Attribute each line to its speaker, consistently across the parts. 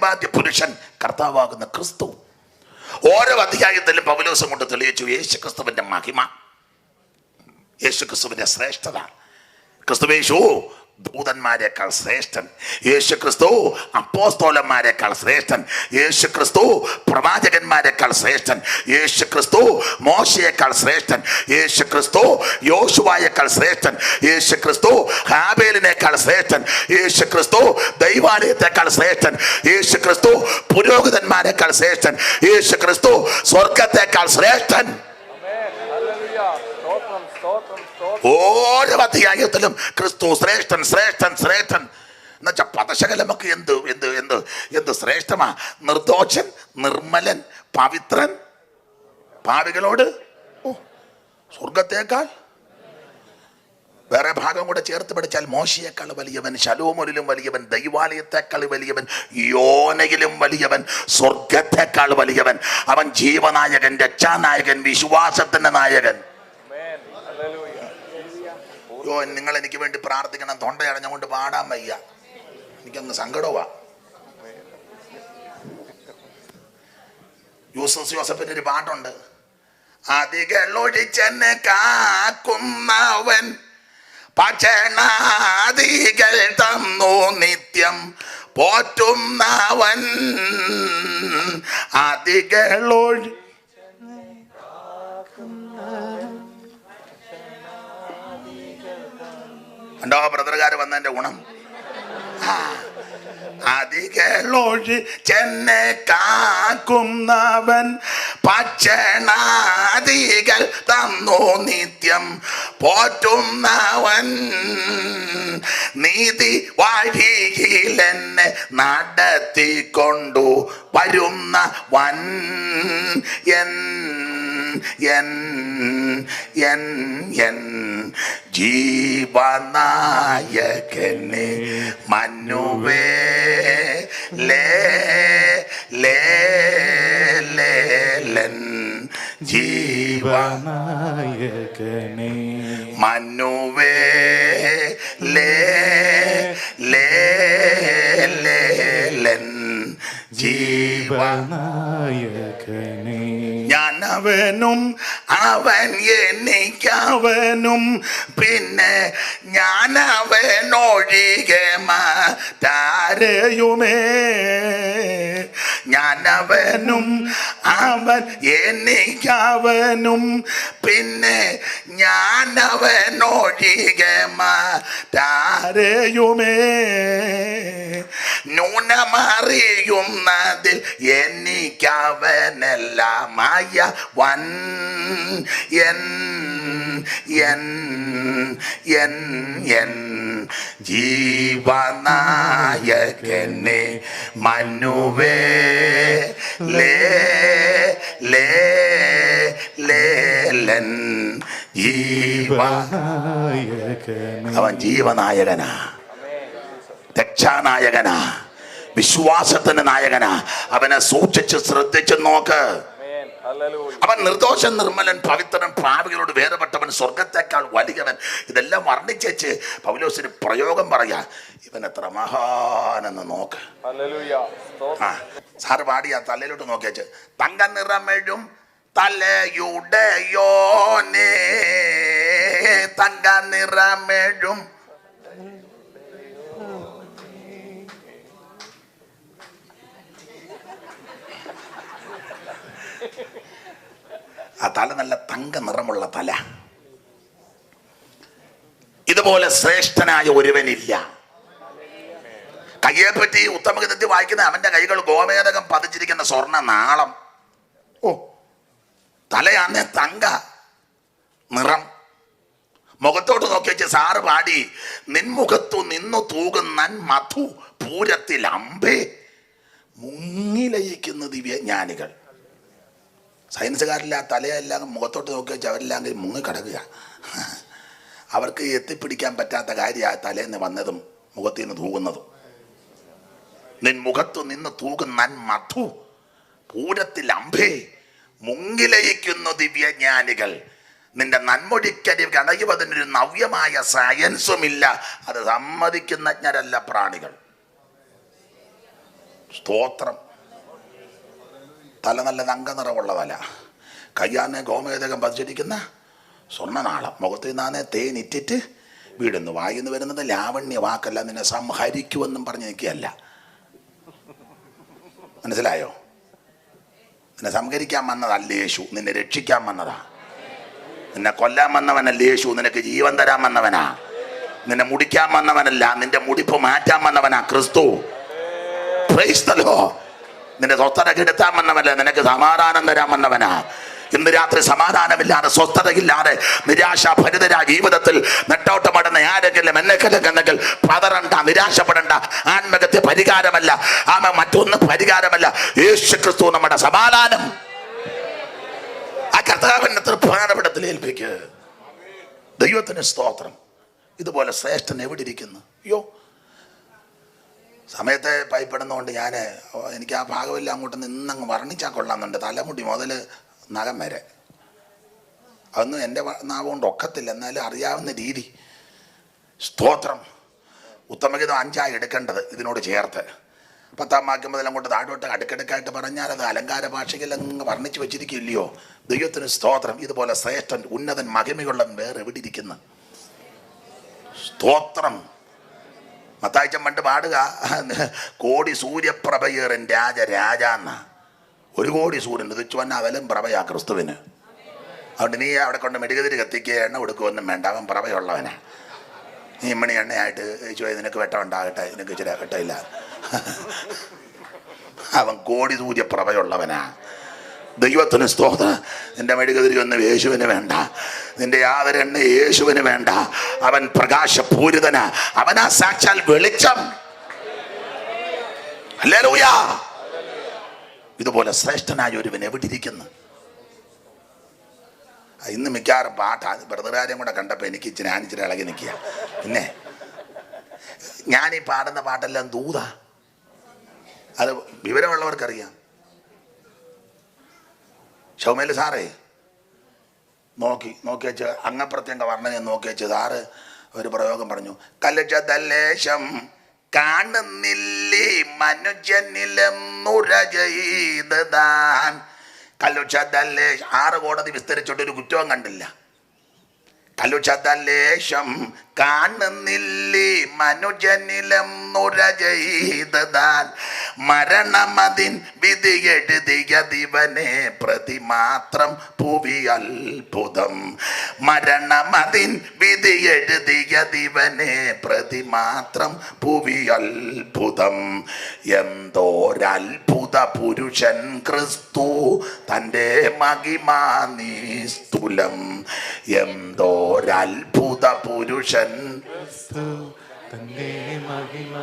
Speaker 1: പ്രതിപാദ്യ പുരുഷൻ കർത്താവാകുന്ന ക്രിസ്തു. ഓരോ അധ്യായത്തിലും പൗലോസ് കൊണ്ട് തെളിയിച്ചു യേശു ക്രിസ്തുവിന്റെ മഹിമ, യേശു ക്രിസ്തുവിന്റെ ശ്രേഷ്ഠത. ക്രിസ്തുവേശു ദൂതന്മാരെക്കാൾ ശ്രേഷ്ഠൻ, യേശു ക്രിസ്തു അപ്പോസ്തലന്മാരെക്കാൾ ശ്രേഷ്ഠൻ, യേശു ക്രിസ്തു പ്രവാചകന്മാരെക്കാൾ ശ്രേഷ്ഠൻ, യേശു ക്രിസ്തു മോശയേക്കാൾ ശ്രേഷ്ഠൻ, യേശു ക്രിസ്തു യോശുവായേക്കാൾ ശ്രേഷ്ഠൻ, യേശു ക്രിസ്തു ഹാബേലിനേക്കാൾ ശ്രേഷ്ഠൻ, യേശു ക്രിസ്തു ദൈവാലയത്തെക്കാൾ ശ്രേഷ്ഠൻ, യേശു ക്രിസ്തു പുരോഹിതന്മാരെക്കാൾ ശ്രേഷ്ഠൻ, യേശു ക്രിസ്തു സ്വർഗത്തെക്കാൾ ശ്രേഷ്ഠൻ. ഓരോ അധ്യായത്തിലും ക്രിസ്തു ശ്രേഷ്ഠൻ ശ്രേഷ്ഠൻ ശ്രേഷ്ഠൻ എന്നുവെച്ചാൽ പദശകലമൊക്കെ എന്ത് എന്ത് എന്ത് എന്ത് ശ്രേഷ്ഠമാ. നിർദോഷൻ, നിർമ്മലൻ, പവിത്രൻ, പാപികളോട് സ്വർഗത്തേക്കാൾ. വേറെ ഭാഗം കൂടെ ചേർത്ത് പഠിച്ചാൽ മോശയേക്കാൾ വലിയവൻ, ശലോമോനിലും വലിയവൻ, ദൈവാലയത്തെക്കാൾ വലിയവൻ, യോനയിലും വലിയവൻ, സ്വർഗത്തെക്കാൾ വലിയവൻ. അവൻ ജീവനായകൻ, രക്ഷാനായകൻ, വിശ്വാസത്തിന്റെ നായകൻ. നിങ്ങൾ എനിക്ക് വേണ്ടി പ്രാർത്ഥിക്കണം, തൊണ്ടയടഞ്ഞുകൊണ്ട് പാടാൻ വയ്യ, എനിക്കങ്ങ് സങ്കടവാ. യൂസഫിന്റെ ഒരു പാട്ടുണ്ട്, അതികളൊഴിച്ചെന്നെ കാക്കുന്നവൻ ഭക്ഷണാദികൾ തന്നു നിത്യം പോറ്റുന്നവൻ. അതികളൊഴി ഉണ്ടോ ബ്രദറുകാർ വന്നതിന്റെ ഗുണം? അതികളൊഴി ചെന്നെ കാക്കുന്നവൻ ഭക്ഷണാദികൾ തന്നു നിത്യം പോറ്റുന്നവൻ. നീതി വഴിയിലെന്നെ നടത്തിക്കൊണ്ടു വരുന്നവൻ. എൻ എൻ എൻ എൻ ജീവനായകനെ മന്നുവേ ലേ ലേ ലേ ലൻ ജീവനായകനെ മന്നുവേ ലേ ലേ ലേ ലൻ ജീവനായകനെ. ഞാനവനും അവൻ എനിക്കവനും പിന്നെ ഞാനവനൊഴികെ മറ്റാരെയുമേ. ഞാനവനും അവൻ എനിക്കവനും പിന്നെ ഞാനവനൊഴികെ മറ്റാരെയുമേ. ന്യൂനമറിയുന്നതിൽ എനിക്കവനെല്ലാമായ വൻ. എൻ എൻ എൻ എൻ ജീവനായകനെ മനുവേ ലേ ലേ ലേ ലൻ ജീവനായകനെ. അവൻ ജീവനായകനാ, രക്ഷാനായകനാ, വിശ്വാസത്തിന്റെ നായകനാ. അവനെ സൂക്ഷിച്ച് ശ്രദ്ധിച്ച് നോക്ക്. അവൻ നിർദോഷൻ, നിർമ്മലൻ, പവിത്രൻ, പാപികളോട് വേദപ്പെട്ടവൻ, സ്വർഗത്തെക്കാൾ വലിയവൻ. ഇതെല്ലാം വർണ്ണിച്ചേച്ച് പൗലോസിന് പ്രയോഗം പറയാ, ഇവൻ എത്ര മഹാനെന്ന് നോക്ക്. ആ സാറ് പാടിയ തലയിലോട്ട് നോക്കിയേച്ച്, തങ്ക നിറമെഴും തലയുടയോനേ, തങ്ക നിറമെഴും. ആ തല നല്ല തങ്ക നിറമുള്ള തല. ഇതുപോലെ ശ്രേഷ്ഠനായ ഒരുവനില്ല. കയ്യെപ്പറ്റി ഉത്തമഗീതത്തിൽ വായിക്കുന്ന അവന്റെ കൈകൾ ഗോമേതകം പതിച്ചിരിക്കുന്ന സ്വർണ്ണ നാളം. ഓ, തലയാന്നെ തങ്ക നിറം. മുഖത്തോട്ട് നോക്കി വെച്ച് സാറ് പാടി, നിൻമുഖത്തു നിന്നു തൂകുന്നൻ മധു പൂരത്തിൽ അമ്പേ മുങ്ങിലയിക്കുന്ന ദിവ്യജ്ഞാനികൾ. സയൻസുകാരില്ല, തലയെല്ലാം മുഖത്തോട്ട് നോക്കി വെച്ച് അവരെല്ലാം മുങ്ങിക്കിടക്കുക. അവർക്ക് എത്തിപ്പിടിക്കാൻ പറ്റാത്ത കാര്യമാണ് തലേന്ന് വന്നതും മുഖത്തിൽ നിന്ന് തൂകുന്നതും. നിൻ മുഖത്തു നിന്ന് തൂകുന്നൻ മധു പൂരത്തിൽ അമ്പേ മുങ്ങിലയിക്കുന്നു ദിവ്യജ്ഞാനികൾ. നിന്റെ നന്മൊഴിക്കരി കടയുവതിനൊരു നവ്യമായ സയൻസുമില്ല. അത് സമ്മതിക്കുന്നജ്ഞരല്ല പ്രാണികൾ. സ്തോത്രം. തല നല്ല തങ്കനിറമുള്ള തല, കയ്യാനെ ഗോമേതകം പതിച്ചിരിക്കുന്ന സ്വർണ്ണനാളം, മുഖത്ത് നിന്നാനെ തേനിറ്റിട്ട് വീടുന്നു. വായിന്ന് വരുന്നത് ലാവണ്യ വാക്കല്ല, നിന്നെ സംഹരിക്കുമെന്നും പറഞ്ഞ് നിൽക്കുകയല്ല. മനസ്സിലായോ? നിന്നെ സംഹരിക്കാൻ വന്നതല്ല യേശു, നിന്നെ രക്ഷിക്കാൻ വന്നതാ. നിന്നെ കൊല്ലാൻ വന്നവനല്ല യേശു, നിനക്ക് ജീവൻ തരാൻ വന്നവനാ. നിന്നെ മുടിക്കാൻ വന്നവനല്ല, നിന്റെ മുടിപ്പ് മാറ്റാൻ വന്നവനാ ക്രിസ്തു. Praise the Lord. നിന്റെ സ്വസ്ഥത കെടുത്താൻ വന്നവനല്ല, നിനക്ക് സമാധാനം തരാൻ വന്നവനാ. ഇന്ന് രാത്രി സമാധാനമില്ലാതെ, സ്വസ്ഥതയില്ലാതെ, നിരാശാഭരിതരായ ജീവിതത്തിൽ നെട്ടോട്ടമടന്ന ആരെങ്കിലും എന്നെങ്കിൽ പതറണ്ട, നിരാശപ്പെടണ്ട. ആത്മഹത്യ പരിഹാരമല്ല, മറ്റൊന്നും പരിഹാരമല്ല. യേശു ക്രിസ്തു നമ്മുടെ സമാധാനം. ആ കർത്താവിന്റെ തൃപ്പാനപടത്തിൽ ഏൽപ്പിക്കുക. ദൈവത്തിന് സ്തോത്രം. ഇതുപോലെ ശ്രേഷ്ഠൻ എവിടെ ഇരിക്കുന്നു? അയ്യോ, സമയത്തെ ഭയപ്പെടുന്നതുകൊണ്ട് എനിക്ക് ആ ഭാഗമില്ല അങ്ങോട്ട് നിന്നങ്ങ് വർണ്ണിച്ചാൽ കൊള്ളാമെന്നുണ്ട്. തലമുടി മുതൽ നഖം വരെ അതൊന്നും എൻ്റെ നാവ് കൊണ്ട് ഒക്കത്തില്ല, എന്നാലും അറിയാവുന്ന രീതി. സ്തോത്രം. ഉത്തമഗീതം 5 എടുക്കേണ്ടത് ഇതിനോട് ചേർത്ത്. 10 വാക്യം മുതൽ അങ്ങോട്ട് താഴോട്ട് അടുക്കടുക്കായിട്ട് പറഞ്ഞാൽ അത് അലങ്കാര ഭാഷയിൽ അങ്ങ് വർണ്ണിച്ച് വെച്ചിരിക്കില്ലയോ? ദൈവത്തിന് സ്തോത്രം. ഇതുപോലെ ശ്രേഷ്ഠൻ, ഉന്നതൻ, മഹിമയുള്ളവൻ വേറെ എവിടെ ഇരിക്കുന്നു? സ്തോത്രം. മത്തായിച്ചൻ പണ്ട് പാടുക, കോടി സൂര്യപ്രഭയേറൻ രാജാന്ന. 1 കോടി സൂര്യൻ ഉദിച്ചു വന്ന അവലും പ്രഭയാ ക്രിസ്തുവിന്. അതുകൊണ്ട് നീ അവിടെ കൊണ്ട് മെഴുകുതിരി കത്തിക്കുക, എണ്ണ കൊടുക്കുകയൊന്നും വേണ്ട, അവൻ പ്രഭയുള്ളവനാ. നീ മണി എണ്ണയായിട്ട് നിനക്ക് വെട്ടം ഉണ്ടാകട്ടെ, നിനക്ക് ഇച്ചിരി വെട്ടമില്ല. അവൻ കോടി സൂര്യപ്രഭയുള്ളവനാ. ദൈവത്തിന് സ്തോത്രം. നിന്റെ മെഴുകുതിരി ഒന്നും യേശുവിന് വേണ്ട, നിന്റെ യാതൊരു എണ്ണ യേശുവിന് വേണ്ട. അവൻ പ്രകാശപൂരിതനാ, അവനാ സാക്ഷാൽ വെളിച്ചം. ഹല്ലേലൂയ. ഇതുപോലെ ശ്രേഷ്ഠനായ ഒരുവൻ എവിടെ ഇരിക്കുന്നു? ഇന്ന് മിക്കവാറും പാട്ടാ. ബ്രദറുകാരെയും കൂടെ കണ്ടപ്പോൾ എനിക്ക് ഇച്ചിരി ഇളകി നിൽക്കുക. പിന്നെ ഞാനീ പാടുന്ന പാട്ടെല്ലാം ദൂതാ, അത് വിവരമുള്ളവർക്കറിയാം. ഷൗമേൽ സാറേ നോക്കി വെച്ച് അങ്ങപ്രത്യങ്ക വർണ്ണനെ നോക്കി വെച്ച് സാറ് ഒരു പ്രയോഗം പറഞ്ഞു. കലശതലേശം കാണുന്നില്ലേ മനുഷ്യനിലെന്നുര ചെയ്തതാൻ. കലുഷതലേശം 6 കോടതി വിസ്തരിച്ചിട്ടൊരു കുറ്റവും കണ്ടില്ല. കലുഷതലേശം കാണുന്നില്ലേ മനുഷ്യനിലെന്നുര ചെയ്തതാൻ. മരണമതിൻ വിധി എഴുതിയ ദിവനെ പ്രതിമാത്രം ഭൂവി അത്ഭുതം. മരണമതിൻ വിധി എഴുതിയ ദിവനെ പ്രതിമാത്രം ഭൂവി അത്ഭുതം. എന്തോരത്ഭുത പുരുഷൻ ക്രിസ്തു, തൻ്റെ മഹിമാ നിസ്തുലം. എന്തോരത്ഭുത പുരുഷൻ തന്റെ മഹിമ.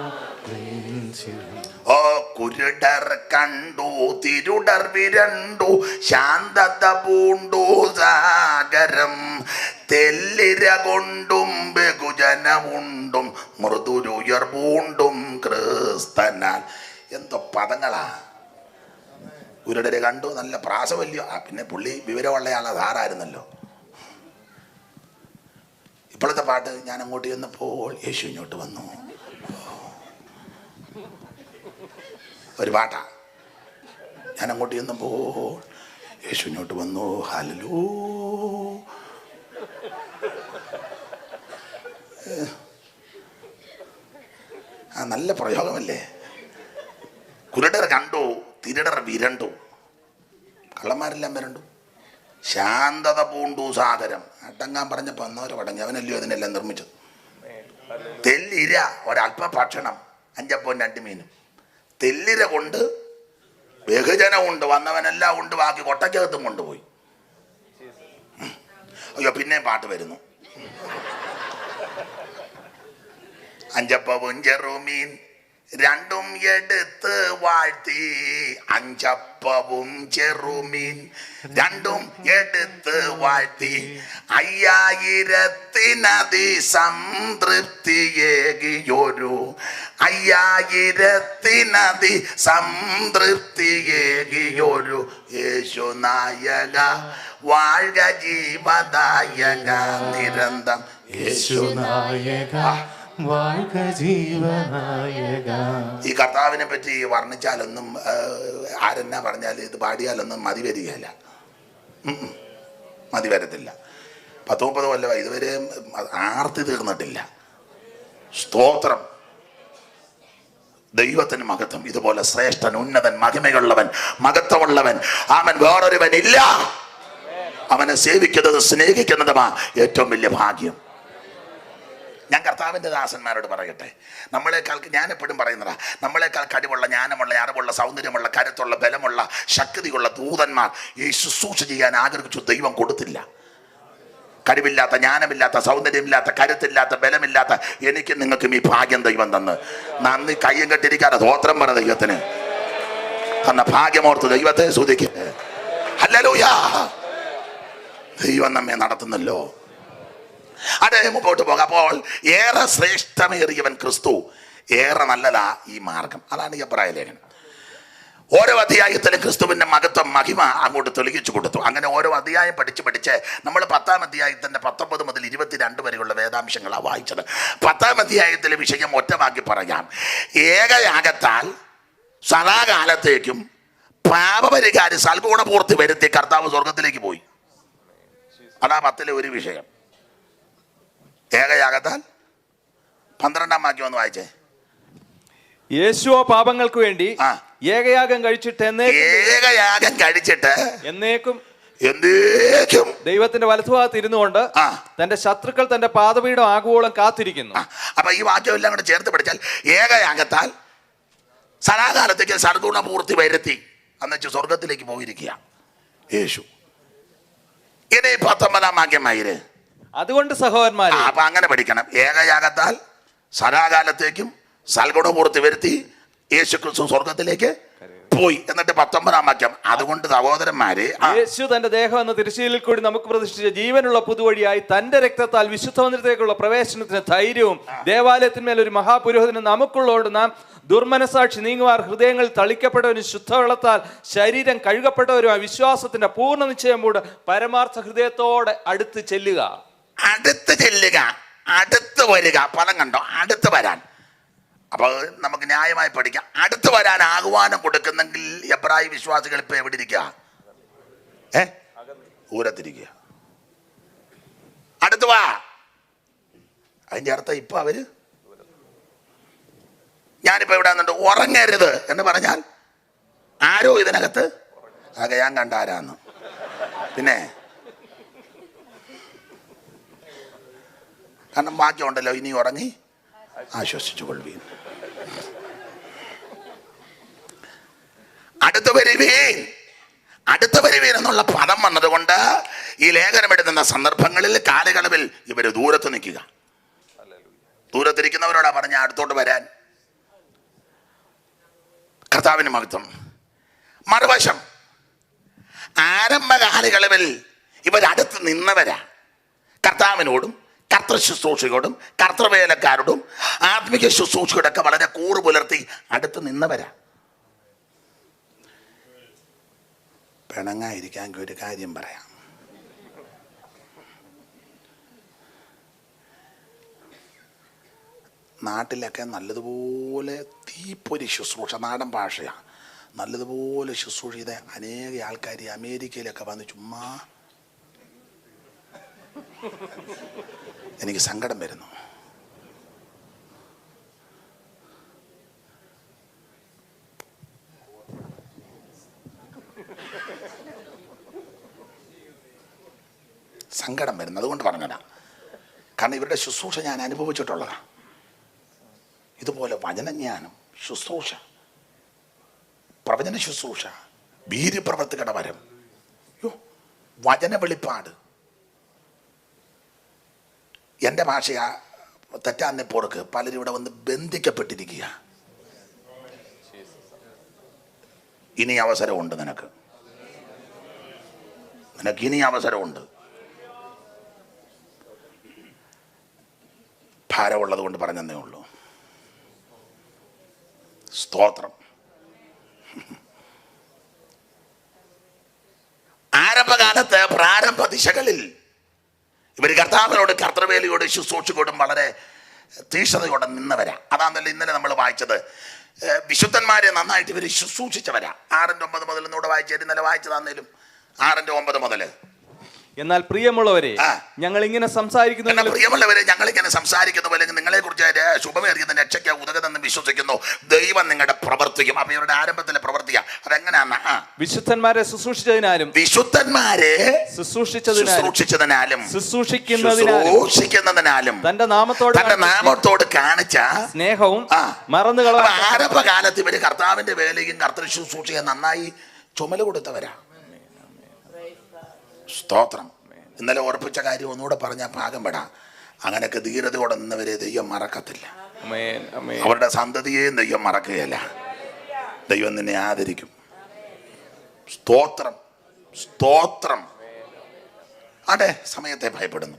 Speaker 1: ഓ കുരുടർ കണ്ടു, തിരുടർ വിരണ്ടു, ശാന്തത പൂണ്ടു സാഗരം. തെല്ലിര കൊണ്ടും ബഹുജനമുണ്ടും മൃദുരുയർ പൂണ്ടും ക്രിസ്തനാൽ. എന്തോ പദങ്ങളാ. കുരുടരെ കണ്ടു, നല്ല പ്രാസവല്യോ. പിന്നെ പുള്ളി വിവരമുള്ളയാളാ, സാറായിരുന്നല്ലോ. ഇപ്പോഴത്തെ പാട്ട്, ഞാൻ അങ്ങോട്ട് ചെന്നപ്പോൾ യേശു ഇങ്ങോട്ട് വന്നു. ഒരു പാട്ടാ. ഞാൻ അങ്ങോട്ട് ചെന്നപ്പോൾ യേശു ഇങ്ങോട്ട് വന്നു. ഹല്ലേലൂയ. നല്ല പ്രയോഗമല്ലേ? കുരുടർ കണ്ടു, തിരുടർ വിരണ്ടു, കള്ളന്മാരെല്ലാം വിരണ്ടു. ശാന്തത പൂണ്ടു സാഗരം. അടങ്ങാൻ പറഞ്ഞപ്പോൾ അന്നവരെ അടങ്ങി. അവനല്ലയോ അതിനെല്ലാം നിർമ്മിച്ചത്. തെല്ലിര ഒരല്പ ഭക്ഷണം, 5 അപ്പവും 2 മീനും. തെല്ലിര കൊണ്ട് ബഹുജനമുണ്ട്, വന്നവനെല്ലാം ഉണ്ട്, ബാക്കി കൊട്ടയ്ക്കകത്തും കൊണ്ടുപോയി. അയ്യോ, പിന്നെയും പാട്ട് വരുന്നു. 5 അപ്പവും ചെറുമീൻ 2ഉം എടുത്ത് വാഴ്ത്തി. 5 അപ്പവും ചെറുമീൻ 2ഉം എടുത്ത് വാഴ്ത്തി. 5000 സംതൃപ്തിയേകിയൊരു. 5000 സംതൃപ്തിയേകിയൊരു യേശു നായക, വാഴ്ക ജീവദായക നിരന്തം. യേശു നായക,
Speaker 2: வாழ்க ജീവനായക.
Speaker 1: ഈ കർത്താവിനെ പറ്റി വർണ്ണിച്ചാലൊന്നും ആരെന്നാ പറഞ്ഞാൽ ഇത് പാടിയാലൊന്നും മതി വരികയല്ല, മതി വരത്തില്ല. 30 കൊല്ലമായി ഇതുവരെ ആർത്തി തീർന്നിട്ടില്ല. സ്തോത്രം, ദൈവത്തിന് മഹത്വം. ഇതുപോലെ ശ്രേഷ്ഠൻ, ഉന്നതൻ, മഹിമയുള്ളവൻ, മഹത്വമുള്ളവൻ അവൻ വേറൊരുവൻ ഇല്ല. അവനെ സേവിക്കുന്നത് സ്നേഹിക്കുന്നതുമാ ഏറ്റവും വലിയ ഭാഗ്യം. ഞാൻ കർത്താവിൻ്റെ ദാസന്മാരോട് പറയട്ടെ, നമ്മളെക്കാൾ, ഞാൻ എപ്പോഴും പറയുന്നതാ, നമ്മളെക്കാൾ കഴിവുള്ള, ജ്ഞാനമുള്ള, അറിവുള്ള, സൗന്ദര്യമുള്ള, കരുത്തുള്ള, ബലമുള്ള, ശക്തിയുള്ള ദൂതന്മാർ ഈ ശുശ്രൂഷ ചെയ്യാൻ ആഗ്രഹിച്ചു ദൈവം കൊടുത്തില്ല. കഴിവില്ലാത്ത, ജ്ഞാനമില്ലാത്ത, സൗന്ദര്യമില്ലാത്ത, കരുത്തില്ലാത്ത, ബലമില്ലാത്ത എനിക്ക് നിങ്ങൾക്കും ഈ ഭാഗ്യം ദൈവം തന്ന് നന്ദി കയ്യും കെട്ടിരിക്കാതെ സ്തോത്രം പറ ദൈവത്തിന്. തന്ന ഭാഗ്യമോർത്ത് ദൈവത്തെ സ്തുതിക്ക്. ഹല്ലേലൂയ. ദൈവം നമ്മെ നടത്തുന്നല്ലോ. അതെ, മുമ്പോട്ട് പോകാം. അപ്പോൾ ഏറെ ശ്രേഷ്ഠമേറിയവൻ ക്രിസ്തു, ഏറെ നല്ലതാ ഈ മാർഗം. അതാണ് എബ്രായ ലേഖനം. ഓരോ അധ്യായത്തിലും ക്രിസ്തുവിൻ്റെ മഹത്വം, മഹിമ അങ്ങോട്ട് തെളിയിച്ചു കൊടുത്തു. അങ്ങനെ ഓരോ അധ്യായം പഠിച്ച് നമ്മൾ 10-ാം അധ്യായത്തിൻ്റെ 19 മുതൽ 22 വരെയുള്ള വേദാംശങ്ങളാണ് വായിച്ചത്. 10-ാം അധ്യായത്തിലെ വിഷയം ഒറ്റവാക്കി പറയാം: ഏകയാഗത്താൽ സദാകാലത്തേക്കും പാപപരിഹാരം സൽഗുണപൂർത്തി വരുത്തി കർത്താവ് സ്വർഗത്തിലേക്ക് പോയി. അതാ 10-ലെ ഒരു വിഷയം. ഏകയാഗത്താൽ 12-ാം വാക്യം ഒന്ന് വായിച്ചേ.
Speaker 3: യേശുവോ പാപങ്ങൾക്ക് വേണ്ടി ഏകയാഗം കഴിച്ചിട്ട് എന്നേക്കും ദൈവത്തിന്റെ വലതുഭാഗത്ത് ഇരുന്നുകൊണ്ട് തന്റെ ശത്രുക്കൾ തന്റെ പാദപീഠം ആകുവോളം കാത്തിരിക്കുന്നു.
Speaker 1: അപ്പൊ ഈ വാക്യം എല്ലാം കൂടെ ചേർത്ത് പഠിച്ചാൽ ഏകയാഗത്താൽ സദാകാലത്തേക്ക് സദ്ഗുണപൂർത്തി വരുത്തി എന്നുവെച്ച് സ്വർഗത്തിലേക്ക് പോയിരിക്കുക യേശു. ഇനി 19-ാം വാക്യമായിര്.
Speaker 3: അതുകൊണ്ട് സഹോദരന്മാരെ,
Speaker 1: അപ്പൊ അങ്ങനെ പഠിക്കണം. ഏകയാഗത്താൽ സദാകാലത്തേക്കും സൽഗുണപൂർത്തി വരുത്തി യേശു ക്രിസ്തു സ്വർഗത്തിലേക്ക് പോയി. എന്നിട്ട് 19-ാം വാക്യം, അതുകൊണ്ട് സഹോദരന്മാരെ,
Speaker 3: യേശു തന്റെ ദേഹം എന്ന തിരശ്ശീലിൽ കൂടി നമുക്ക് പ്രതിഷ്ഠിച്ച ജീവനുള്ള പുതുവഴിയായി തന്റെ രക്തത്താൽ വിശുദ്ധ മന്ദിരത്തേക്കുള്ള പ്രവേശനത്തിന് ധൈര്യവും ദേവാലയത്തിന്മേൽ ഒരു മഹാപുരോഹിതനും നമുക്കുള്ളതുകൊണ്ട് നാം ദുർമനസാക്ഷി നീങ്ങുവാർ ഹൃദയങ്ങളിൽ തളിക്കപ്പെട്ടവരും ശുദ്ധവെള്ളത്താൽ ശരീരം കഴുകപ്പെട്ടവരുമായ വിശ്വാസത്തിന്റെ പൂർണ്ണ നിശ്ചയം മൂട് പരമാർത്ഥ ഹൃദയത്തോടെ അടുത്ത് ചെല്ലുക.
Speaker 1: അടുത്ത് വരിക. പദം കണ്ടോ? അടുത്ത് വരാൻ. അപ്പോൾ നമുക്ക് ന്യായമായി പഠിക്കാം. അടുത്ത് വരാൻ ആഹ്വാനം കൊടുക്കുന്നെങ്കിൽ എബ്രായ വിശ്വാസികൾ ഇപ്പൊ എവിടെ ഇരിക്കുക? ദൂരത്തിരിക്കുക. അടുത്ത് വാ. അതിന്റെ അർത്ഥം ഇപ്പൊ അവര്, ഞാനിപ്പോ ഇവിടെ വന്നിട്ട് ഉറങ്ങരുത് എന്ന് പറഞ്ഞാൽ ആരോ ഇതിനകത്ത് ഞാൻ കണ്ട ആരാന്ന്. പിന്നെ കാരണം വാക്യമുണ്ടല്ലോ, ഇനി ഉറങ്ങി ആശ്വസിച്ചു കൊള്ളുവീൻ. അടുത്ത് വരുവീൻ എന്നുള്ള പദം വന്നതുകൊണ്ട് ഈ ലേഖനം എഴുതുന്ന സന്ദർഭങ്ങളിൽ കാലയളവിൽ ഇവര് ദൂരത്ത് നിൽക്കുക. ദൂരത്തിരിക്കുന്നവരോടാ പറഞ്ഞ അടുത്തോട്ട് വരാൻ. കർത്താവിന് മഹത്വം. മറുവശം, ആരംഭ കാലയളവിൽ ഇവരടുത്ത് നിന്നവരാ. കർത്താവിനോടും കർത്തൃ ശുശ്രൂഷയോടും കർത്തൃവേലക്കാരോടും ആത്മിക ശുശ്രൂഷയോടൊക്കെ വളരെ കൂറ് പുലർത്തി അടുത്ത് നിന്നവരാ. പിണങ്ങായിരിക്കാൻ ഒരു കാര്യം പറയാം. നാട്ടിലൊക്കെ നല്ലതുപോലെ തീപ്പൊരി ശുശ്രൂഷ, നാടൻ ഭാഷയാണ്, നല്ലതുപോലെ ശുശ്രൂഷ ചെയ്ത അനേക ആൾക്കാർ അമേരിക്കയിലൊക്കെ വന്ന് ചുമ്മാ എനിക്ക് സങ്കടം വരുന്നു. സങ്കടം വരുന്നു. അതുകൊണ്ട് പറഞ്ഞതാ. കാരണം ഇവരുടെ ശുശ്രൂഷ ഞാൻ അനുഭവിച്ചിട്ടുള്ളതാണ്. ഇതുപോലെ വചനജ്ഞാനം, ശുശ്രൂഷ, പ്രവചന ശുശ്രൂഷ, വീര്യപ്രവർത്തികളുടെ വരം, വചന വെളിപ്പാട്. എൻ്റെ ഭാഷയാ തെറ്റാന്നെ പോർക്ക്. പലരും ഇവിടെ വന്ന് ബന്ധിക്കപ്പെട്ടിരിക്കുക. ഇനി അവസരമുണ്ട് നിനക്ക് ഇനി അവസരമുണ്ട്. ഭാരമുള്ളത് കൊണ്ട് പറഞ്ഞതേ ഉള്ളൂ. സ്തോത്രം. ആരംഭകാലത്ത് പ്രാരംഭ ദിശകളിൽ ഇവർ കർത്താവിനോട് കർത്തൃവേലയോട് ശുശ്രൂഷയോടും വളരെ തീഷ്ണതയോടെ നിന്നവരാ. അതാണല്ലോ ഇന്നലെ നമ്മൾ വായിച്ചത്. വിശുദ്ധന്മാരെ നന്നായിട്ട് ഇവർ ശുശ്രൂഷിച്ചവരാ. 6:9 മുതൽ ഒന്നുകൂടെ വായിച്ചു. ഇന്നലെ വായിച്ചതാന്നേലും 6:9 മുതൽ.
Speaker 3: എന്നാൽ പ്രിയമുള്ളവരെ, ഞങ്ങൾ ഇങ്ങനെ സംസാരിക്കുന്നു.
Speaker 1: പ്രിയമുള്ളവരെ, ഞങ്ങൾ ഇങ്ങനെ സംസാരിക്കുന്നു അല്ലെങ്കിൽ നിങ്ങളെ കുറിച്ച് ശുഭമേറിയതിന്റെ രക്ഷയ്ക്ക് ഉതകുന്നെന്ന് വിശ്വസിക്കുന്നു. ദൈവം നിങ്ങളുടെ പ്രവർത്തിക്കും. അപ്പൊ ഇവരുടെ ആരംഭത്തിലെ പ്രവർത്തിയാ അതെങ്ങനെയാന്ന്?
Speaker 3: വിശുദ്ധന്മാരെ ശുശ്രൂഷിച്ചതിനാലും
Speaker 1: ശുശ്രൂഷിക്കുന്നതിനാലും തന്റെ നാമത്തോട് കാണിച്ച
Speaker 3: സ്നേഹവും മറന്നുകള.
Speaker 1: ആരംഭകാലത്ത് ഇവര് കർത്താവിന്റെ വേലയും കർത്തൃ ശുശ്രൂഷയും നന്നായി ചുമല് കൊടുത്തവരാ. സ്തോത്രം. ഇന്നലെ ഓർപ്പിച്ച കാര്യം ഒന്നുകൂടെ പറഞ്ഞാൽ ഭാഗം പെടാം. അങ്ങനെയൊക്കെ ധീരതയോടെ നിന്നവരെ ദൈവം മറക്കത്തില്ല. അവരുടെ സന്തതിയെയും ദൈവം മറക്കുകയല്ല. ദൈവം നിന്നെ ആദരിക്കും. സ്തോത്രം, സ്തോത്രം. അതെ, സമയത്തെ ഭയപ്പെടുന്നു.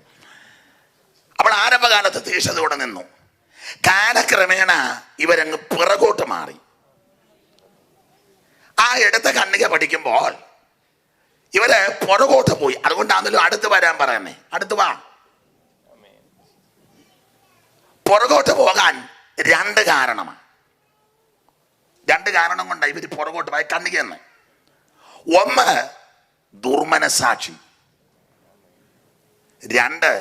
Speaker 1: അപ്പോൾ ആരംഭകാലത്ത് തീക്ഷണതയോടെ നിന്നു. കാലക്രമേണ ഇവരങ്ങ് പിറകോട്ട് മാറി. ആ എടുത്ത കണ്ണിക പഠിക്കുമ്പോൾ ഇവര് പുറകോട്ട് പോയി. അതുകൊണ്ടാണല്ലോ അടുത്ത് വരാൻ പറയുന്നേ. അടുത്ത് വാ. പുറകോട്ട് പോകാൻ രണ്ട് കാരണമാണ്. രണ്ട് കാരണം കൊണ്ടാണ് ഇവര് പുറകോട്ട് പോയി കണ്ണികയെന്ന്. ഒന്ന്, ദുർമനസാക്ഷി. രണ്ട്,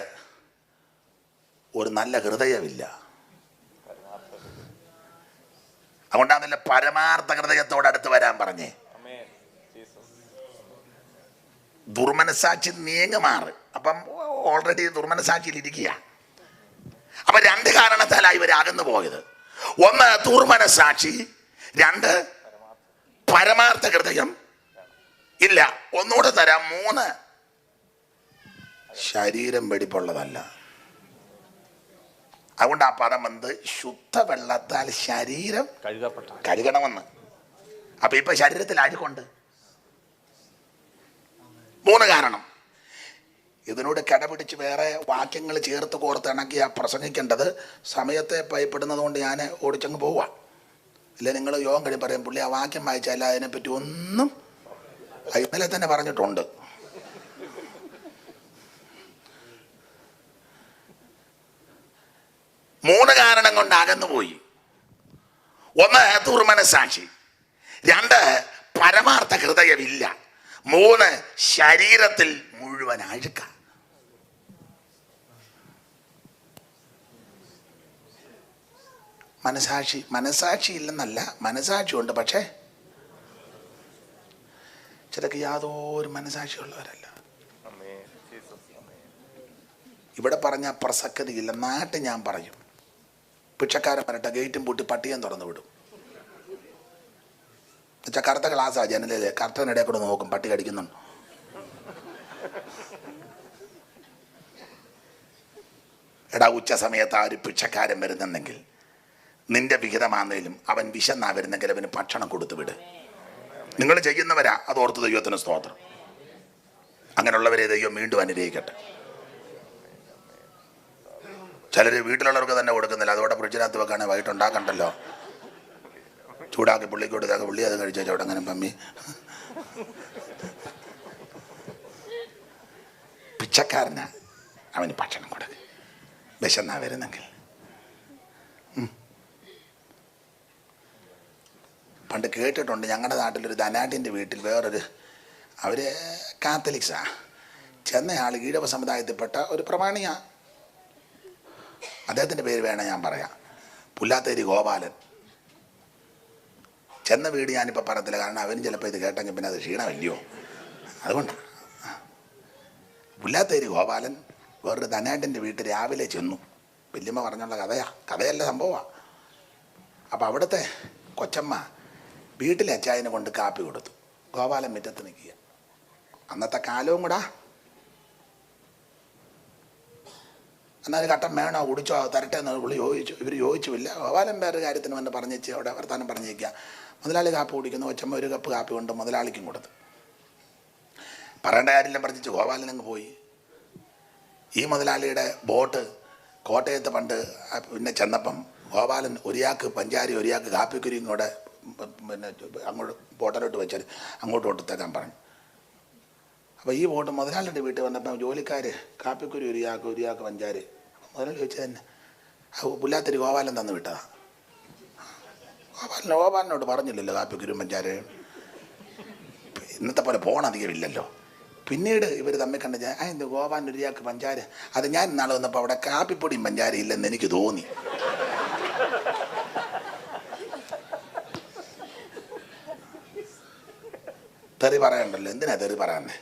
Speaker 1: ഒരു നല്ല ഹൃദയമില്ല. അതുകൊണ്ടാണല്ലോ പരമാർത്ഥ ഹൃദയത്തോട് അടുത്ത് വരാൻ പറഞ്ഞേ. ദുർമനസാക്ഷി നീങ്ങുമാറ്. അപ്പം ഓൾറെഡി ദുർമനസാക്ഷിയിൽ ഇരിക്കുക. അപ്പൊ രണ്ട് കാരണത്താലായി ഇവർ അകന്നു പോയത്. ഒന്ന്, ദുർമനസാക്ഷി. രണ്ട്, പരമാർത്ഥ ഹൃദയം ഇല്ല. ഒന്നുകൂടെ തരാം. 3, ശരീരം വെടിപ്പുള്ളതല്ല. അതുകൊണ്ട് ആ പദം വന്ന് ശുദ്ധ വെള്ളത്താൽ ശരീരം കഴുകണമെന്ന്. അപ്പൊ ഇപ്പൊ ശരീരത്തിൽ അഴുക്കുണ്ട്. 3 കാരണം. ഇതിനോട് കടപിടിച്ച് വേറെ വാക്യങ്ങൾ ചേർത്ത് കോർത്തിണക്കിയാ പ്രസംഗിക്കേണ്ടത്. സമയത്തെ ഭയപ്പെടുന്നത് കൊണ്ട് ഞാൻ ഓടിച്ചങ്ങ് പോവാ. ഇല്ല, നിങ്ങൾ യോഗം കഴിയും പറയും പുള്ളി ആ വാക്യം വായിച്ചാൽ അതിനെപ്പറ്റി ഒന്നും ഇന്നലെ തന്നെ പറഞ്ഞിട്ടുണ്ട്. മൂന്ന് കാരണം കൊണ്ട് അകന്നുപോയി. ഒന്ന്, ദുർമനസാക്ഷി. രണ്ട്, പരമാർത്ഥ ഹൃദയമില്ല. 3, ശരീരത്തിൽ മുഴുവൻ അഴുക്ക. മനസാക്ഷി ഇല്ലെന്നല്ല, മനസാക്ഷി ഉണ്ട്. പക്ഷേ ചിലക്ക് യാതൊരു മനസാക്ഷിയുള്ളവരല്ല. ഇവിടെ പറഞ്ഞ പ്രസക്തിയില്ല. നാട്ടിൽ ഞാൻ പറയും, ഭിക്ഷക്കാരൻ വരട്ടെ, ഗേറ്റും പൂട്ടി പട്ടിയം തുറന്നു വിടും. എന്നുവെച്ചാൽ കറുത്ത ഗ്ലാസ്സാ ജനലിലെ, കറുത്തനിടയിൽ കൂടെ നോക്കും പട്ടി കടിക്കുന്നുണ്ടോ. എടാ, ഉച്ച സമയത്ത് ആ ഒരു ഭിക്ഷക്കാരൻ വരുന്നുണ്ടെങ്കിൽ നിന്റെ വിഹിതമാണെങ്കിലും അവൻ വിശന്നാ വരുന്നെങ്കിൽ അവന് ഭക്ഷണം കൊടുത്തു വിട്. നിങ്ങൾ ചെയ്യുന്നവരാ, അത് ഓർത്ത് ദൈവത്തിന് സ്തോത്രം. അങ്ങനെയുള്ളവരെ ദൈവം വീണ്ടും അനുഗ്രഹിക്കട്ടെ. ചിലർ വീട്ടിലുള്ളവർക്ക് തന്നെ കൊടുക്കുന്നില്ല. അതോടെ ഫ്രിഡ്ജിനകത്ത് വെക്കാണെങ്കിൽ വൈകിട്ട് ഉണ്ടാക്കണ്ടല്ലോ. ചൂടാക്കി പുള്ളിക്ക് കൊടുത്താൽ പുള്ളി അത് കഴിച്ചാൽ അവിടെ അങ്ങനെ പമ്മി. പിച്ചക്കാരനാ, അവന് ഭക്ഷണം കൊടുക്കുക. വിശന്നാ വരുന്നെങ്കിൽ. പണ്ട് കേട്ടിട്ടുണ്ട്, ഞങ്ങളുടെ നാട്ടിലൊരു ധനാട്ടിൻ്റെ വീട്ടിൽ വേറൊരു, അവർ കാത്തലിക്സാ, ചെന്നയാൾ ഈഴവ സമുദായത്തിൽപ്പെട്ട ഒരു പ്രമാണിയാ. അദ്ദേഹത്തിൻ്റെ പേര് വേണം ഞാൻ പറയാം, പുല്ലാത്തേരി ഗോപാലൻ. ചെന്ന വീട് ഞാനിപ്പോൾ പറയത്തില്ല, കാരണം അവനും ചിലപ്പോൾ ഇത് കേട്ടെങ്കിൽ പിന്നെ അത് ക്ഷീണമല്ലയോ. അതുകൊണ്ടാണ്. പുല്ലാത്തേരി ഗോപാലൻ വേറൊരു ധനാട്ടിൻ്റെ വീട്ടിൽ രാവിലെ ചെന്നു. വല്യമ്മ പറഞ്ഞുള്ള കഥയല്ല സംഭവമാണ്. അപ്പോൾ അവിടുത്തെ കൊച്ചമ്മ വീട്ടിലെ അച്ചായനെ കൊണ്ട് കാപ്പി കൊടുത്തു. ഗോപാലൻ മുറ്റത്ത് നിൽക്കുക. അന്നത്തെ കാലവും കൂടാ. എന്നാൽ കട്ടൻ വേണോ, കുടിച്ചോ, തരട്ടെ എന്ന് പുള്ളി ചോദിച്ചു. ഇവർ ചോദിച്ചുമില്ല. ഗോപാലൻ വേറെ കാര്യത്തിന് വന്ന് പറഞ്ഞേച്ച് അവിടെ വർത്താനം പറഞ്ഞേക്കുക. മുതലാളി കാപ്പി കുടിക്കുന്നു. കൊച്ചമ്മ ഒരു കപ്പ് കാപ്പി കൊണ്ട് മുതലാളിക്കും കൊടുത്തു. പറയേണ്ട കാര്യമെല്ലാം പറഞ്ഞിച്ച് ഗോപാലൻ അങ്ങ് പോയി. ഈ മുതലാളിയുടെ ബോട്ട് കോട്ടയത്ത് പണ്ട് പിന്നെ ചെന്നപ്പം ഗോപാലൻ ഒരാൾക്ക് പഞ്ചാരി ഒരാൾക്ക് കാപ്പിക്കുരിയും കൂടെ പിന്നെ അങ്ങോട്ട് ബോട്ടിലോട്ട് വെച്ചാൽ അങ്ങോട്ട് കൊടുത്തേക്കാൻ പറഞ്ഞു. അപ്പോൾ ഈ ബോട്ട് മുതലാളിയുടെ വീട്ടിൽ വന്നപ്പം ജോലിക്കാർ കാപ്പിക്കുരി ഒരാൾക്ക് പഞ്ചാരി. മുതലാളി ചോദിച്ചത് തന്നെ, പുല്ലാത്തിരി ഗോപാലൻ തന്നു വിട്ടതാ. ഗോപാലനോട് പറഞ്ഞില്ലല്ലോ കാപ്പിക്കുരും പഞ്ചാരയും. ഇന്നത്തെ പോലെ ഫോണധികമില്ലല്ലോ. പിന്നീട് ഇവർ തമ്മിൽ കണ്ട എന്ത് ഗോപാലൻ ഒരു ചാക്ക് പഞ്ചാര, അത് ഞാൻ ഇന്നാളെ വന്നപ്പോൾ അവിടെ കാപ്പിപ്പൊടിയും പഞ്ചാര ഇല്ലെന്ന് എനിക്ക് തോന്നി. തെറി പറയണ്ടല്ലോ, എന്തിനാ തെറി പറയാന്നെ?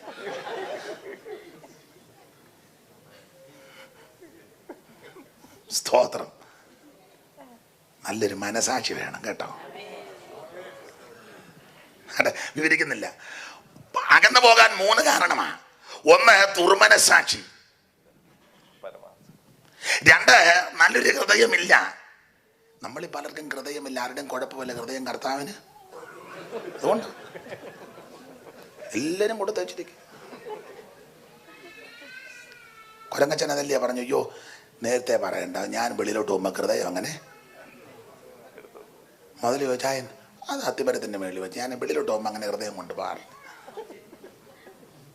Speaker 1: സ്തോത്രം. നല്ലൊരു മനസാക്ഷി വേണം കേട്ടോ. വിവരിക്കുന്നില്ല. അകന്നു പോകാൻ 3 കാരണമാണ്. 1, ദുർമനസാക്ഷി. 2, നല്ലൊരു ഹൃദയമില്ല. നമ്മളീ പലർക്കും ഹൃദയമില്ല. ആരുടെയും കുഴപ്പമില്ല, ഹൃദയം കർത്താവിന്. അതുകൊണ്ട് എല്ലാവരും കൊടുത്ത് വെച്ചിരിക്കും. കൊരങ്ങച്ചൻ അതല്ലേ പറഞ്ഞു, അയ്യോ നേരത്തെ പറയണ്ട, ഞാൻ വെളിയിലോട്ട് പോകുമ്പോൾ ഹൃദയം അങ്ങനെ മുതൽ ചോദിച്ചായൻ അത് അത്തിമരത്തിൻ്റെ മേളിൽ വെച്ച് ഞാൻ വെളിയിലോട്ട് പോകുമ്പോൾ അങ്ങനെ ഹൃദയം കൊണ്ട് പാറില്ല.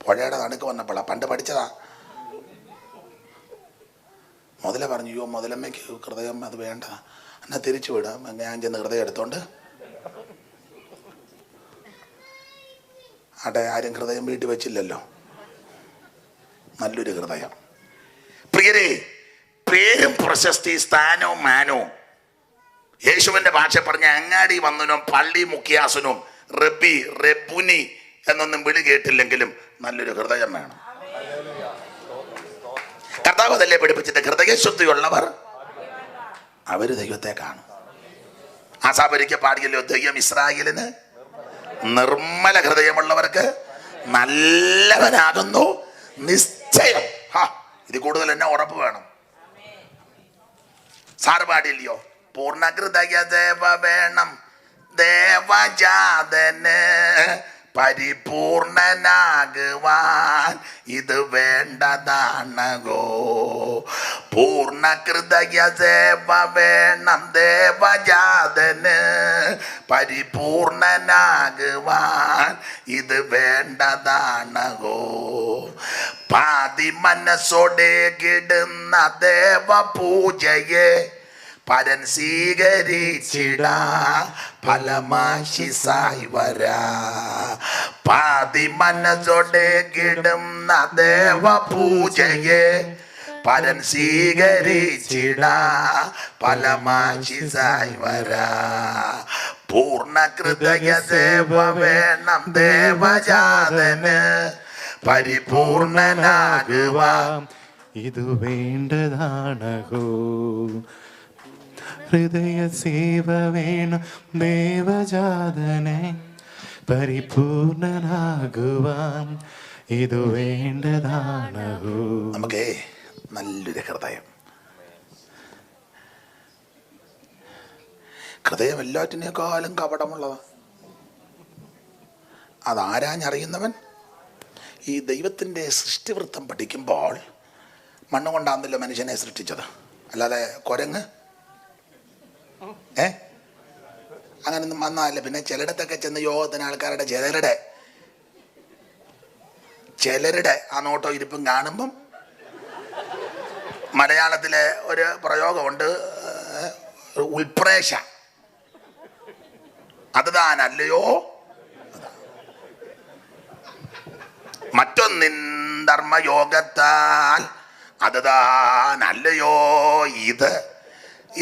Speaker 1: പുഴയുടെ നടുക്ക് വന്നപ്പോഴാ, പണ്ട് പഠിച്ചതാ. മുതല പറഞ്ഞു, അയ്യോ മുതലമ്മയ്ക്ക് ഹൃദയം അത് വേണ്ട, എന്നാൽ തിരിച്ചു വിടാം. ഞാൻ ചെന്ന് ഹൃദയം എടുത്തോണ്ട് അവിടെ ആരും ഹൃദയം വീട്ടിൽ വെച്ചില്ലല്ലോ. നല്ലൊരു ഹൃദയം. പ്രിയരെ, പേരും പ്രശസ്തി സ്ഥാനവും മാനവും യേശുവിന്റെ ഭാഷ പറഞ്ഞ അങ്ങാടി വന്നനും പള്ളി മുഖ്യാസനും റബ്ബി റബ്ബുനി എന്നൊന്നും വിളി കേട്ടില്ലെങ്കിലും നല്ലൊരു ഹൃദയം വേണം. കർത്താവ് അതല്ലേ പഠിപ്പിച്ചിട്ട്, ഹൃദയശുദ്ധിയുള്ളവർ അവര് ദൈവത്തെ കാണും. ആസാപരിക്ക് പാടിയല്ലോ, ദൈവം ഇസ്രായേലിന് നിർമ്മല ഹൃദയമുള്ളവർക്ക് നല്ലവനാകുന്നു നിശ്ചയം. ഇത് കൂടുതൽ എന്നെ ഉറപ്പ് വേണം. സാറ് പാടില്ലയോ, പൂർണ്ണ ഹൃദയ ദേവ വേണം ദേവജാതന് പരിപൂർണനാകുവാൻ ഇത് വേണ്ടതാണോ. പൂർണ്ണ ഹൃദയ ദേവ വേണം ദേവജാതന് പരിപൂർണനാകുവാൻ ഇത് വേണ്ടതാണോ. പാതി മനസ്സോടെ കിടുന്ന ദേവ പൂജയെ പരൻ സ്വീകരിച്ചിടാ ഫലമാശിസായി വരാ. പാതി മനസ്സോടെ കിടുന്ന ദേവ പൂജയെ പരൻ സ്വീകരിച്ചിടാ ഫലമാശിസായി വരാ. പൂർണ്ണ ഹൃദയ ദേവ വേണം ദേവജാതന് പരിപൂർണനാകുവാൻ
Speaker 2: ഇത് വേണ്ടതാണോ. ഹൃദയ സേവ വേണം ദേവജാതനെ പരിപൂർണനാകുവാൻ ഇത് വേണ്ടതാണോ.
Speaker 1: നമുക്കേ നല്ലൊരു ഹൃദയം. ഹൃദയം എല്ലാറ്റിനേക്കാളും കപടമുള്ളതാണ്. അതാരാഞ്ഞറിയുന്നവൻ. ഈ ദൈവത്തിൻ്റെ സൃഷ്ടിവൃത്തം പഠിക്കുമ്പോൾ മണ്ണുകൊണ്ടാണല്ലോ മനുഷ്യനെ സൃഷ്ടിച്ചത്, അല്ലാതെ കുരങ്ങ് അങ്ങനൊന്നും വന്നതല്ല. പിന്നെ ചിലയിടത്തൊക്കെ ചെന്ന് യോഗത്തിന് ആൾക്കാരുടെ ചിലരുടെ ആ നോട്ടോ ഇരിപ്പും കാണുമ്പം മലയാളത്തിലെ ഒരു പ്രയോഗമുണ്ട്, ഉൽപ്രേക്ഷ. അത് താനല്ലയോ. മറ്റൊന്നിൻ ധർമ്മയോഗത്താൽ അത് താനല്ലയോ ഇത്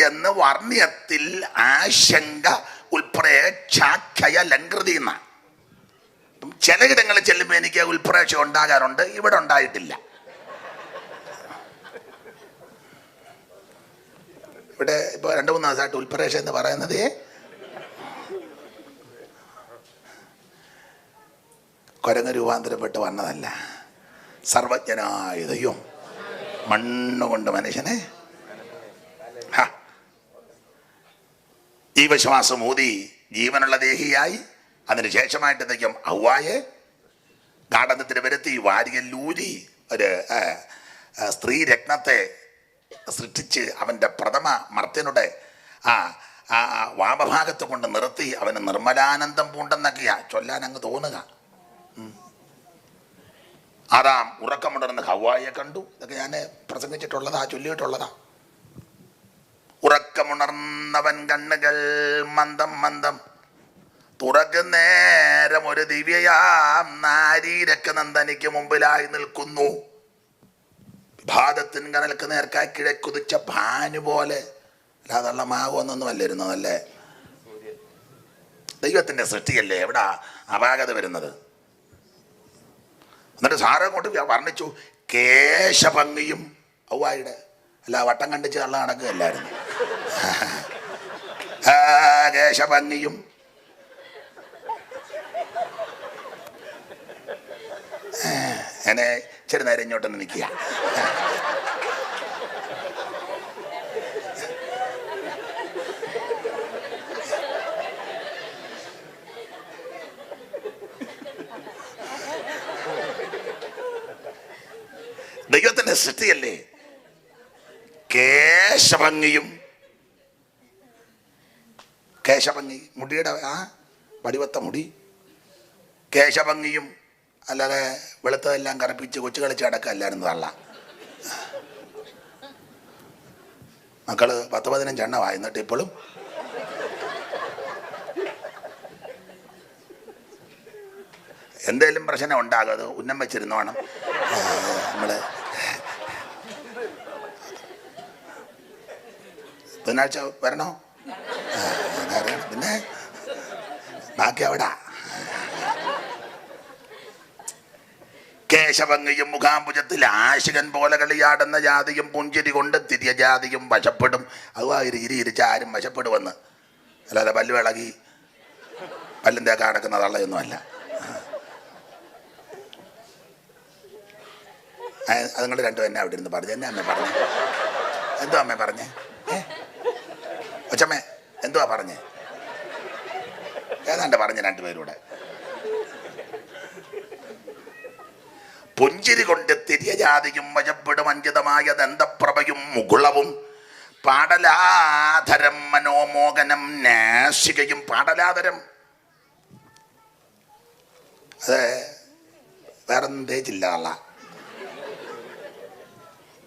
Speaker 1: എന്ന് വർണ്ണ്യത്തിൽ ആശങ്ക ഉൽപ്രേക്ഷാഖ്യ ലംഘൃതി എന്ന. ചിലയിടങ്ങളിൽ ചെല്ലുമ്പോൾ എനിക്ക് ഉൽപ്രേക്ഷ ഉണ്ടാകാറുണ്ട്, ഇവിടെ ഉണ്ടായിട്ടില്ല. ഇവിടെ ഇപ്പോൾ 2-3 ദിവസമായിട്ട് ഉൽപ്രേക്ഷ എന്ന് പറയുന്നത് കുരങ്ങ് രൂപാന്തരപ്പെട്ട് വന്നതല്ല. സർവജ്ഞനായ ദൈവം മണ്ണുകൊണ്ട് മനുഷ്യനെ ജീവശ്വാസം ഊതി ജീവനുള്ള ദേഹിയായി. അതിന് ശേഷമായിട്ട് ദൈവം ഹവ്വായെ ഗാഢത്തിൽ വരുത്തി വാരിയല്ലൂരി ഒരു സ്ത്രീ രത്നത്തെ സൃഷ്ടിച്ച് അവൻ്റെ പ്രഥമ മർത്യനുടെ വാമഭാഗത്ത് കൊണ്ട് നിർത്തി അവന് നിർമ്മലാനന്ദം പൂണ്ടെന്നൊക്കെയാ ചൊല്ലാൻ അങ്ങ് തോന്നുക. ആദാം ഉറക്കമുണർന്ന് ഹവ്വായെ കണ്ടു. ഇതൊക്കെ ഞാൻ പ്രസംഗിച്ചിട്ടുള്ളതാ, ചൊല്ലിയിട്ടുള്ളതാ. ഉറക്കമുണർന്നവൻ കണ്ണുകൾ മന്ദം മന്ദം തുറക്കുന്നേരം ഒരു ദിവ്യയാം നാരീരക്ക നന്ദനിക്ക് മുമ്പിലായി നിൽക്കുന്നു. വിഭാതത്തിൻ കനൽക്ക് നേർക്കായി കിഴക്കുതിച്ച ഭാനു പോലെ. അല്ലാതുള്ള മാവൊന്നൊന്നും അല്ലായിരുന്നതല്ലേ? ദൈവത്തിന്റെ സൃഷ്ടിയല്ലേ, എവിടാ അപാകത വരുന്നത്? എന്നിട്ട് സാറ് കൊണ്ട് വർണ്ണിച്ചു കേശഭംഗിയും ഔവായുടെ. അല്ല വട്ടം കണ്ടിച്ച് കള്ള നടക്കുകയല്ലായിരുന്നു. കേശഭംഗിയും എന്നെ ചെറു നേരം ഇങ്ങോട്ടൊന്ന് നിൽക്കുക. ദൈവത്തിന്റെ സൃഷ്ടിയല്ലേ, കേശഭംഗിയും. കേശഭംഗി മുടിയുടെ വടിവത്ത മുടി, കേശഭംഗിയും. അല്ലാതെ വെളുത്തതെല്ലാം കറപ്പിച്ച് കൊച്ചു കളിച്ച് അടക്കമല്ലായിരുന്നു തള്ള. മക്കള് 10-15 എണ്ണമായി. എന്നിട്ട് ഇപ്പോഴും എന്തേലും പ്രശ്നം ഉണ്ടാകും. അത് ഉന്നം വെച്ചിരുന്നോണം. നമ്മള് ബുധനാഴ്ച വരണോ? പിന്നെ ബാക്കി അവിടെ. കേശഭംഗിയും മുഖാംബുജത്തിൽ ആശികൻ പോലെ കളിയാടുന്ന ജാതിയും പുഞ്ചിരി കൊണ്ട് തിരിയ ജാതിയും വശപ്പെടും. അതുവാ ഇരിച്ച ആരും വശപ്പെടുമെന്ന്. അല്ലാതെ പല്ല് വിളകി പല്ലിൻ്റെ ഒക്കെ അടക്കുന്ന തള്ളയൊന്നുമല്ല. അത് നിങ്ങൾ രണ്ടും എന്നെ അവിടെ ഇരുന്ന് പറഞ്ഞു. എന്നെ അമ്മ പറഞ്ഞേ? എന്തോ അമ്മ പറഞ്ഞേ? ഒച്ചമ്മേ എന്തുവാ പറഞ്ഞേ? ഏതാണ്ട് പറഞ്ഞ രണ്ടുപേരൂടെ. പുഞ്ചിരി കൊണ്ട് തിരിയ ജാതിയും വശപ്പെടും അഞ്ചിതമായ ദന്തപ്രഭയും മുകുളവും പാടലാധരം മനോമോഹനം നാശികയും. പാടലാധരം അത് വേറൊന്നും തേച്ചില്ല.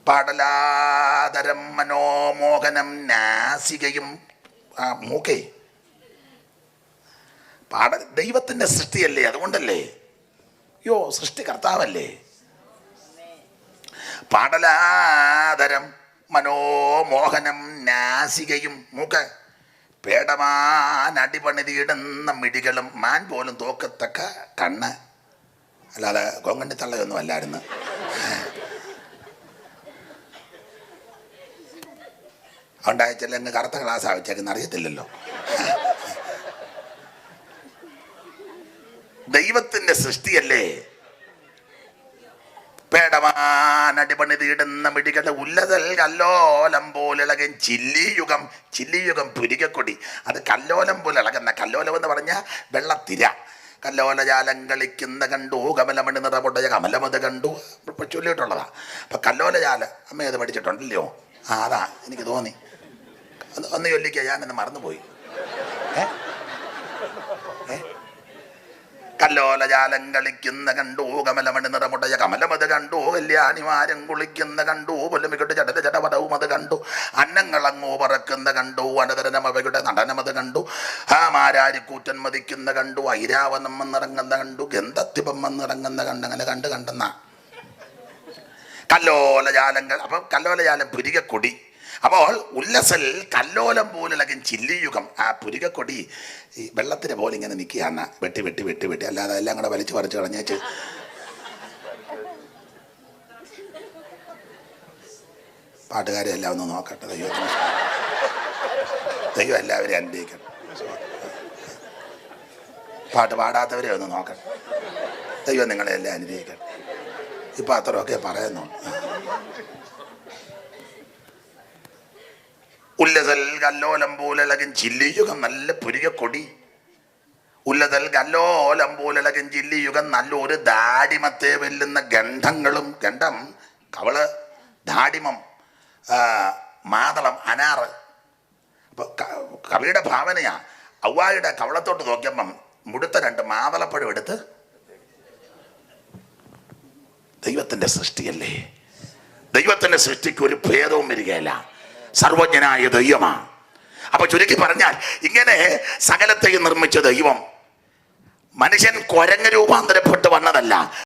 Speaker 1: പാടലാധരം മനോമോഹനം നാസികയും. മൂക്കേ ദൈവത്തിന്റെ സൃഷ്ടിയല്ലേ, അതുകൊണ്ടല്ലേ. സൃഷ്ടി കർത്താവല്ലേ. പാടലാധരം മനോമോഹനം നാസികയും. മൂക്ക് പേടമാൻ അടിപണിതിയിടുന്ന മിടികളും മാൻ പോലും തോക്കത്തക്ക കണ്ണ്. അല്ലാതെ കൊങ്ങണ്ടി തള്ളയൊന്നും അല്ലായിരുന്നു. അതുകൊണ്ടായച്ചെല്ലാം കറുത്ത ഗ്ലാസ് വെച്ചേക്കുന്ന അറിയത്തില്ലല്ലോ. ദൈവത്തിന്റെ സൃഷ്ടിയല്ലേ. പേടമാനടിപണിതിടുന്ന മിടികളുടെ ഉല്ലതൽ കല്ലോലം പോലിളകൻ ചില്ലിയുഗം. ചില്ലിയുഗം പുരികക്കൊടി. അത് കല്ലോലം പോലെ ഇളകുന്ന. കല്ലോലം എന്ന് പറഞ്ഞാൽ വെള്ളത്തിര. കല്ലോലജാലം കളിക്കുന്ന കണ്ടു കമലമണി നിറപൊട്ടയ കമലമത് കണ്ടു ചൊല്ലിയിട്ടുള്ളതാ. അപ്പൊ കല്ലോലജാല അമ്മ അത് പഠിച്ചിട്ടുണ്ടല്ലോ. അതാ എനിക്ക് തോന്നി. ഒന്ന് ചൊല്ലിക്കുക, ഞാനെന്ന് മറന്നുപോയി. കല്ലോലജാലം കളിക്കുന്ന കണ്ടു കമലമണി നിറമുടയ കമലമത് കണ്ടു കല്യാണിമാരും കുളിക്കുന്ന കണ്ടു പൊല്ലുമിക്കട്ട് ചടല ചടപടവും അത് കണ്ടു അന്നങ്ങളങ്ങോ പറക്കുന്ന കണ്ടു അനതരനം അവയുടെ നടനമത് കണ്ടു മാരാരിക്കൂറ്റൻ മതിക്കുന്ന കണ്ടു ഐരാവനം വന്നിറങ്ങുന്ന കണ്ടു ഗന്ധത്തിപം വന്നിറങ്ങുന്ന കണ്ട്. അങ്ങനെ കണ്ടെന്ന കല്ലോലജാലങ്ങൾ. അപ്പം കല്ലോലജാലം പുരികക്കൊടി. അപ്പോൾ ഉല്ലസൽ കല്ലോലം പോലിളകൻ ചില്ലിയുഗം. ആ പുരികക്കൊടി ഈ വെള്ളത്തിന് പോലെ ഇങ്ങനെ നിൽക്കുകയാണ്. വെട്ടി വെട്ടി വെട്ടി വെട്ടി. അല്ലാതെ എല്ലാം കൂടെ വലിച്ചു പറിച്ച് കളഞ്ഞേച്ച് പാട്ടുകാരെ എല്ലാം ഒന്ന് നോക്കട്ടെ. ദൈവം എല്ലാവരെയും അനുഗ്രഹിക്കണം. പാട്ട് പാടാത്തവരെ ഒന്ന് നോക്കട്ടെ. ദൈവം നിങ്ങളെ എല്ലാം അനുഗ്രഹിക്കണം. ഇപ്പം അത്രയൊക്കെ പറയുന്നു. ഉല്ലതൽ കല്ലോലം പോലഴകൻ ചില്ലിയുഗം. നല്ല പുരികക്കൊടി. ഉല്ലതൽ കല്ലോലം പോലഴകൻ ചില്ലിയുഗം. നല്ലൊരു ദാടിമത്തെ വെല്ലുന്ന ഗന്ധങ്ങളും. ഗന്ധം കവള്, ദാടിമം, മാതളം, അനാറ്. അപ്പൊ കവിയുടെ ഭാവനയാ. ഔവായുടെ കവളത്തോട്ട് നോക്കിയപ്പം മുടുത്ത 2 മാതളപ്പഴം എടുത്ത്. ദൈവത്തിന്റെ സൃഷ്ടിയല്ലേ. ദൈവത്തിന്റെ സൃഷ്ടിക്ക് ഒരു ഭേദവും വരികയില്ല. സർവജ്ഞനായ ദൈവമാണ്. അപ്പൊ ചുരുക്കി പറഞ്ഞാൽ ഇങ്ങനെ സകലത്തെയും നിർമ്മിച്ച ദൈവം മനുഷ്യൻ കുരങ്ങ് രൂപാന്തരപ്പെട്ട് വന്നതല്ല.